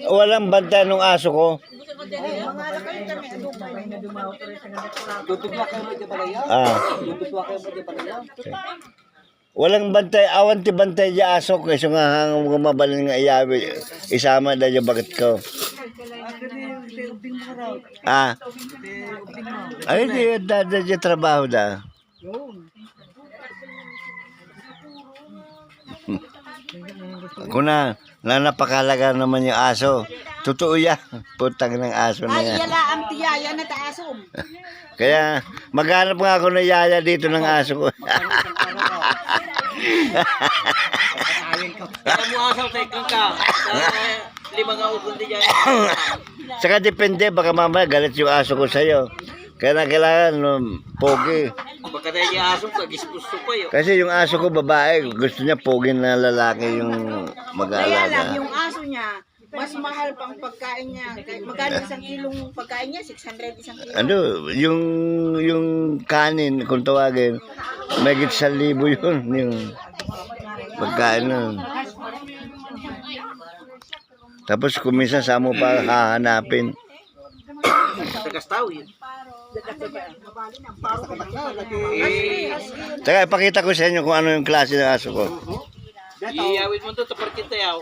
Walang bantay nung aso ko. Walang bantay, awan ti bantay di aso ko. So nga hang mabalin nga iyawi. Isama na yung bakit ko. Ay, di trabaho da. Kung napakalaga naman yung aso. Totoo yan. Putang ng aso na yan. Ay, yala ang tiyaya na taasom. Kaya maghanap nga ako ng yaya dito ng aso ko. Kaya mo asaw sa ikang ka. Lima nga ugon di dyan. Saka depende, baka mamaya galit yung aso ko sa'yo. Kaya kailangan pogi. Baka tayo yung aso ka, gispusto pa yun. Kasi yung aso ko babae, gusto niya pogi na lalaki yung Kaya lang, mag-aalaga. yung aso niya, mas mahal pang pagkain niya. Magkano isang kilong pagkain niya? 600 isang kilo. Ano, yung kanin, kung tawagin, may 1,000 yun, yung pagkain nun. Tapos kung minsan sa mo pa hahanapin. Tagastaw yun. Saka ipakita ko sa inyo kung ano yung klase ng aso ko. Iyawin mo ito, tapar kita yaw.